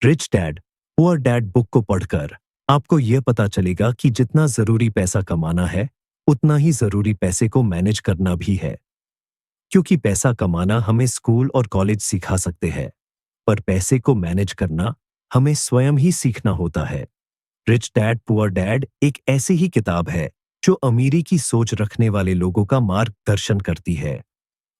Rich dad poor dad book को पढ़कर आपको यह पता चलेगा कि जितना जरूरी पैसा कमाना है उतना ही जरूरी पैसे को मैनेज करना भी है। क्योंकि पैसा कमाना हमें स्कूल और कॉलेज सिखा सकते हैं, पर पैसे को मैनेज करना हमें स्वयं ही सीखना होता है। रिच डैड पुअर डैड एक ऐसी ही किताब है जो अमीरी की सोच रखने वाले लोगों का मार्गदर्शन करती है।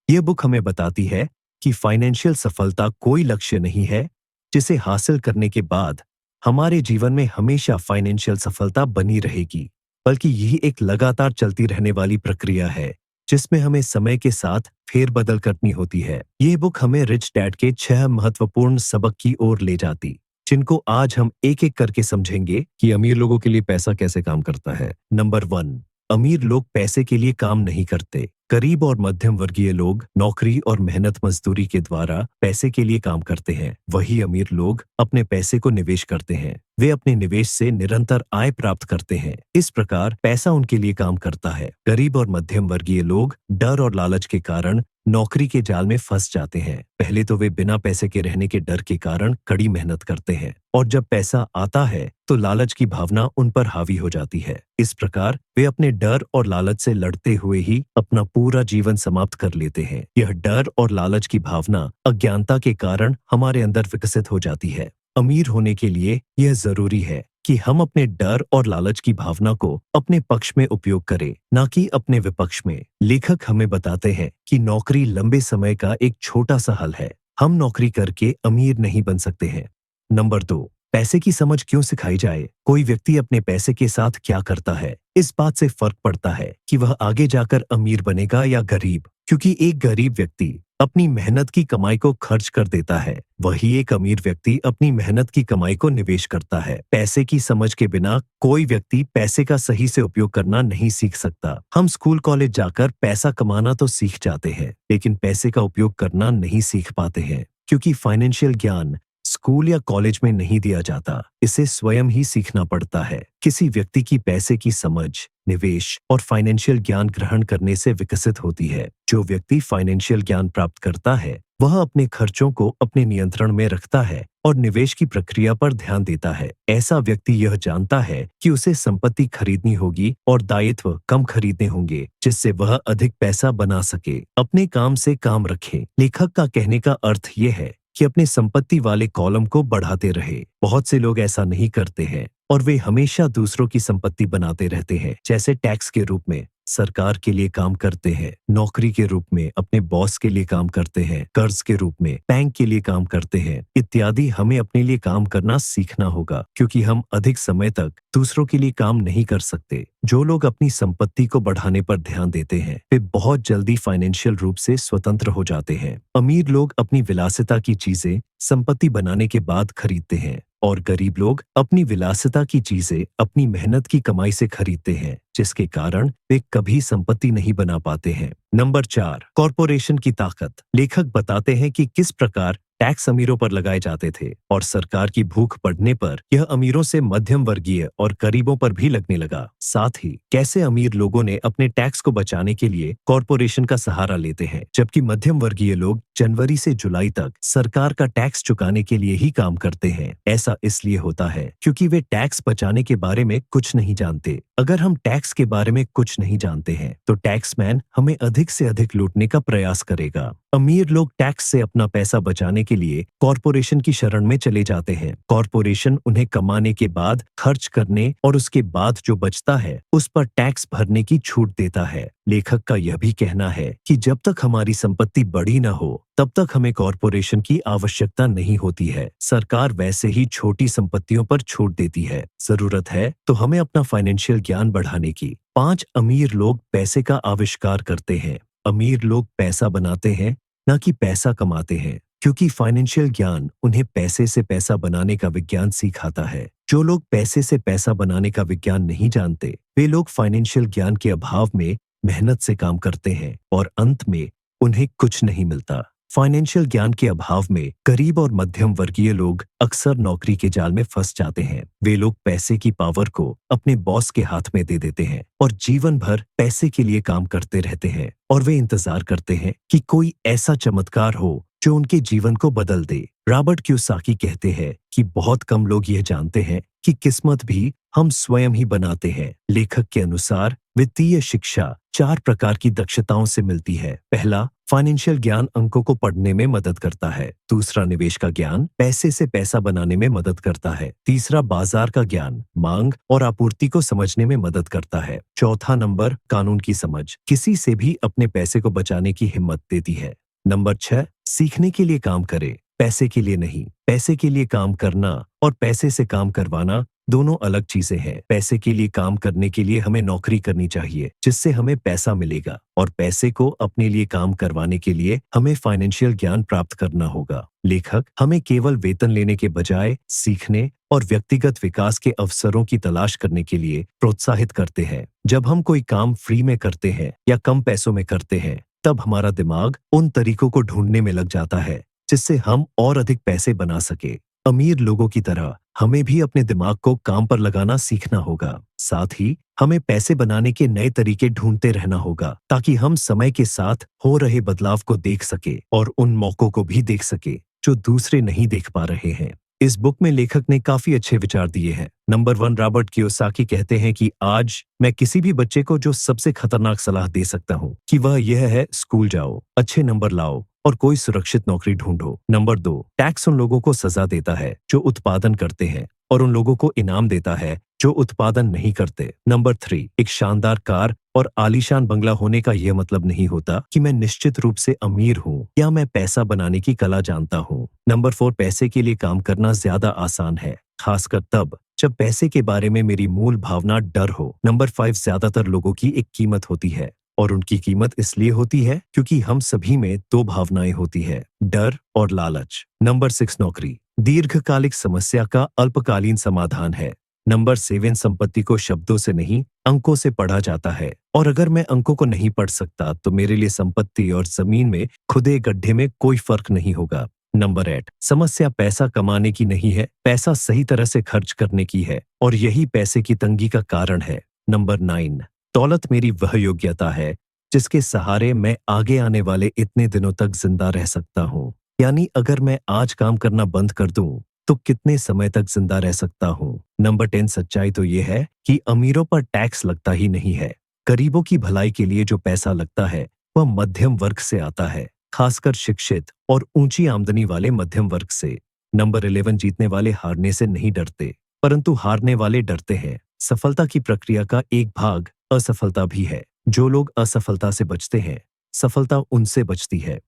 यह बुक हमें बताती है कि फाइनेंशियल सफलता कोई लक्ष्य नहीं है जिसे हासिल करने के बाद हमारे जीवन में हमेशा फाइनेंशियल सफलता बनी रहेगी, बल्कि यही एक लगातार चलती रहने वाली प्रक्रिया है जिसमें हमें समय के साथ फेरबदल करनी होती है। यह बुक हमें रिच डैड के 6 महत्वपूर्ण सबक की ओर ले जाती, जिनको आज हम एक एक करके समझेंगे कि अमीर लोगों के लिए पैसा कैसे काम करता है। नंबर 1, अमीर लोग पैसे के लिए काम नहीं करते। गरीब और मध्यम वर्गीय लोग नौकरी और मेहनत मजदूरी के द्वारा पैसे के लिए काम करते हैं। वही अमीर लोग अपने पैसे को निवेश करते हैं। वे अपने निवेश से निरंतर आय प्राप्त करते हैं। इस प्रकार पैसा उनके लिए काम करता है। गरीब और मध्यम वर्गीय लोग डर और लालच के कारण नौकरी के जाल में फंस जाते हैं। पहले तो वे बिना पैसे के रहने के डर के कारण कड़ी मेहनत करते हैं, और जब पैसा आता है तो लालच की भावना उन पर हावी हो जाती है। इस प्रकार वे अपने डर और लालच से लड़ते हुए ही अपना पूरा जीवन समाप्त कर लेते हैं। यह डर और लालच की भावना अज्ञानता के कारण हमारे अंदर विकसित हो जाती है। अमीर होने के लिए यह जरूरी है कि हम अपने डर और लालच की भावना को अपने पक्ष में उपयोग करें, न कि अपने विपक्ष में। लेखक हमें बताते हैं कि नौकरी लंबे समय का एक छोटा सा हल है। हम नौकरी करके अमीर नहीं बन सकते हैं। नंबर 2, पैसे की समझ क्यों सिखाई जाए? कोई व्यक्ति अपने पैसे के साथ क्या करता है, इस बात से फर्क पड़ता है कि वह आगे जाकर अमीर बनेगा या गरीब। क्योंकि एक गरीब व्यक्ति अपनी मेहनत की कमाई को खर्च कर देता है, वही एक अमीर व्यक्ति अपनी मेहनत की कमाई को निवेश करता है। पैसे की समझ के बिना कोई व्यक्ति पैसे का सही से उपयोग करना नहीं सीख सकता। हम स्कूल कॉलेज जाकर पैसा कमाना तो सीख जाते हैं, लेकिन पैसे का उपयोग करना नहीं सीख पाते हैं, क्योंकि फाइनेंशियल ज्ञान स्कूल या कॉलेज में नहीं दिया जाता। इसे स्वयं ही सीखना पड़ता है। किसी व्यक्ति की पैसे की समझ, निवेश और फाइनेंशियल ज्ञान ग्रहण करने से विकसित होती है। जो व्यक्ति फाइनेंशियल ज्ञान प्राप्त करता है वह अपने खर्चों को अपने नियंत्रण में रखता है और निवेश की प्रक्रिया पर ध्यान देता है। ऐसा व्यक्ति यह जानता है कि उसे संपत्ति खरीदनी होगी और दायित्व कम खरीदने होंगे, जिससे वह अधिक पैसा बना सके। अपने काम से काम रखें। लेखक का कहने का अर्थ यह है कि अपने संपत्ति वाले कॉलम को बढ़ाते रहे। बहुत से लोग ऐसा नहीं करते हैं और वे हमेशा दूसरों की संपत्ति बनाते रहते हैं, जैसे टैक्स के रूप में सरकार के लिए काम करते हैं, नौकरी के रूप में अपने बॉस के लिए काम करते हैं, कर्ज के रूप में बैंक के लिए काम करते हैं इत्यादि। हमें अपने लिए काम करना सीखना होगा, क्योंकि हम अधिक समय तक दूसरों के लिए काम नहीं कर सकते। जो लोग अपनी संपत्ति को बढ़ाने पर ध्यान देते हैं वे बहुत जल्दी फाइनेंशियल रूप से स्वतंत्र हो जाते हैं। अमीर लोग अपनी विलासिता की चीजें संपत्ति बनाने के बाद खरीदते हैं, और गरीब लोग अपनी विलासिता की चीजें अपनी मेहनत की कमाई से खरीदते हैं, जिसके कारण वे कभी संपत्ति नहीं बना पाते हैं। नंबर 4, कॉरपोरेशन की ताकत। लेखक बताते हैं कि किस प्रकार टैक्स अमीरों पर लगाए जाते थे और सरकार की भूख बढ़ने पर यह अमीरों से मध्यम वर्गीय और गरीबों पर भी लगने लगा। साथ ही कैसे अमीर लोगों ने अपने टैक्स को बचाने के लिए कॉरपोरेशन का सहारा लेते हैं, जबकि मध्यम वर्गीय लोग जनवरी से जुलाई तक सरकार का टैक्स चुकाने के लिए ही काम करते हैं। ऐसा इसलिए होता है क्योंकि वे टैक्स बचाने के बारे में कुछ नहीं जानते। अगर हम टैक्स के बारे में कुछ नहीं जानते हैं तो टैक्समैन हमें अधिक से अधिक लूटने का प्रयास करेगा। अमीर लोग टैक्स से अपना पैसा बचाने के लिए कॉरपोरेशन की शरण में चले जाते हैं। कॉरपोरेशन उन्हें कमाने के बाद खर्च करने और उसके बाद जो बचता है उस पर टैक्स भरने की छूट देता है। लेखक का यह भी कहना है कि जब तक हमारी संपत्ति बड़ी न हो तब तक हमें कॉरपोरेशन की आवश्यकता नहीं होती है। सरकार वैसे ही छोटी संपत्तियों पर छूट देती है। जरूरत है तो हमें अपना फाइनेंशियल ज्ञान बढ़ाने की। 5 अमीर लोग पैसे का आविष्कार करते हैं। अमीर लोग पैसा बनाते हैं, न कि पैसा कमाते हैं, क्योंकि फाइनेंशियल ज्ञान उन्हें पैसे से पैसा बनाने का विज्ञान सिखाता है। जो लोग पैसे से पैसा बनाने का विज्ञान नहीं जानते वे लोग फाइनेंशियल ज्ञान के अभाव में मेहनत से काम करते हैं और अंत में उन्हें कुछ नहीं मिलता। फाइनेंशियल ज्ञान के अभाव में गरीब और मध्यम वर्गीय लोग अक्सर नौकरी के जाल में फंस जाते हैं। वे लोग पैसे की पावर को अपने बॉस के हाथ में दे देते हैं और जीवन भर पैसे के लिए काम करते रहते हैं, और वे इंतजार करते हैं कि कोई ऐसा चमत्कार हो जो उनके जीवन को बदल दे। रॉबर्ट कियोसाकी कहते हैं कि बहुत कम लोग यह जानते हैं कि किस्मत भी हम स्वयं ही बनाते हैं। लेखक के अनुसार वित्तीय शिक्षा 4 प्रकार की दक्षताओं से मिलती है। पहला, फाइनेंशियल ज्ञान अंकों को पढ़ने में मदद करता है। दूसरा, निवेश का ज्ञान पैसे से पैसा बनाने में मदद करता है। तीसरा, बाजार का ज्ञान मांग और आपूर्ति को समझने में मदद करता है। चौथा नंबर, कानून की समझ किसी से भी अपने पैसे को बचाने की हिम्मत देती है। नंबर 6, सीखने के लिए काम करें, पैसे के लिए नहीं। पैसे के लिए काम करना और पैसे से काम करवाना दोनों अलग चीजें हैं। पैसे के लिए काम करने के लिए हमें नौकरी करनी चाहिए जिससे हमें पैसा मिलेगा, और पैसे को अपने लिए काम करवाने के लिए हमें फाइनेंशियल ज्ञान प्राप्त करना होगा। लेखक हमें केवल वेतन लेने के बजाय सीखने और व्यक्तिगत विकास के अवसरों की तलाश करने के लिए प्रोत्साहित करते हैं। जब हम कोई काम फ्री में करते हैं या कम पैसों में करते हैं, तब हमारा दिमाग उन तरीकों को ढूंढने में लग जाता है जिससे हम और अधिक पैसे बना सके। अमीर लोगों की तरह हमें भी अपने दिमाग को काम पर लगाना सीखना होगा। साथ ही हमें पैसे बनाने के नए तरीके ढूंढते रहना होगा ताकि हम समय के साथ हो रहे बदलाव को देख सके और उन मौकों को भी देख सके जो दूसरे नहीं देख पा रहे हैं। इस बुक में लेखक ने काफी अच्छे विचार दिए हैं। नंबर 1, रॉबर्ट कियोसाकी कहते हैं कि आज मैं किसी भी बच्चे को जो सबसे खतरनाक सलाह दे सकता हूँ कि वह यह है, स्कूल जाओ, अच्छे नंबर लाओ और कोई सुरक्षित नौकरी ढूंढो। नंबर 2, टैक्स उन लोगों को सजा देता है जो उत्पादन करते हैं और उन लोगों को इनाम देता है जो उत्पादन नहीं करते। नंबर 3, एक शानदार कार और आलीशान बंगला होने का यह मतलब नहीं होता कि मैं निश्चित रूप से अमीर हूँ या मैं पैसा बनाने की कला जानता हूँ। नंबर 4, पैसे के लिए काम करना ज्यादा आसान है, खासकर तब जब पैसे के बारे में मेरी मूल भावना डर हो। नंबर 5, ज्यादातर लोगों की एक कीमत होती है और उनकी कीमत इसलिए होती है क्योंकि हम सभी में 2 भावनाएं होती है, डर और लालच। नंबर 6, नौकरी दीर्घकालिक समस्या का अल्पकालीन समाधान है। नंबर 7, संपत्ति को शब्दों से नहीं अंकों से पढ़ा जाता है, और अगर मैं अंकों को नहीं पढ़ सकता तो मेरे लिए संपत्ति और जमीन में खुदे गड्ढे में कोई फर्क नहीं होगा। नंबर 8, समस्या पैसा कमाने की नहीं है, पैसा सही तरह से खर्च करने की है, और यही पैसे की तंगी का कारण है। नंबर 9, दौलत मेरी वह योग्यता है जिसके सहारे मैं आगे आने वाले इतने दिनों तक जिंदा रह सकता हूँ। यानी अगर मैं आज काम करना बंद कर दूं तो कितने समय तक जिंदा रह सकता हूँ। नंबर 10, सच्चाई तो यह है कि अमीरों पर टैक्स लगता ही नहीं है। गरीबों की भलाई के लिए जो पैसा लगता है वह मध्यम वर्ग से आता है, खासकर शिक्षित और ऊंची आमदनी वाले मध्यम वर्ग से। नंबर 11, जीतने वाले हारने से नहीं डरते परंतु हारने वाले डरते हैं। सफलता की प्रक्रिया का एक भाग असफलता भी है। जो लोग असफलता से बचते हैं, सफलता उनसे बचती है।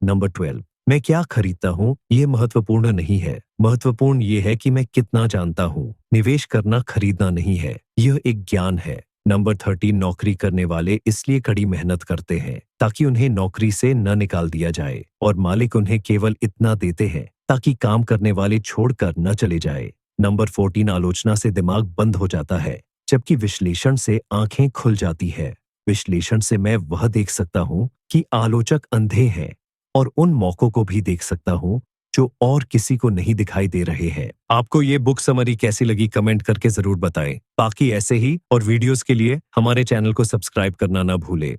नंबर 12, मैं क्या खरीदता हूँ यह महत्वपूर्ण नहीं है, महत्वपूर्ण यह है कि मैं कितना जानता हूँ। निवेश करना खरीदना नहीं है, यह एक ज्ञान है। नंबर 13, नौकरी करने वाले इसलिए कड़ी मेहनत करते हैं ताकि उन्हें नौकरी से न निकाल दिया जाए, और मालिक उन्हें केवल इतना देते हैं ताकि काम करने वाले छोड़कर न चले जाए। नंबर 14, आलोचना से दिमाग बंद हो जाता है जबकि विश्लेषण से आंखें खुल जाती है। विश्लेषण से मैं वह देख सकता हूँ कि आलोचक अंधे हैं, और उन मौकों को भी देख सकता हूँ जो और किसी को नहीं दिखाई दे रहे हैं। आपको ये बुक समरी कैसी लगी कमेंट करके जरूर बताएं। बाकी ऐसे ही और वीडियोस के लिए हमारे चैनल को सब्सक्राइब करना ना भूलें।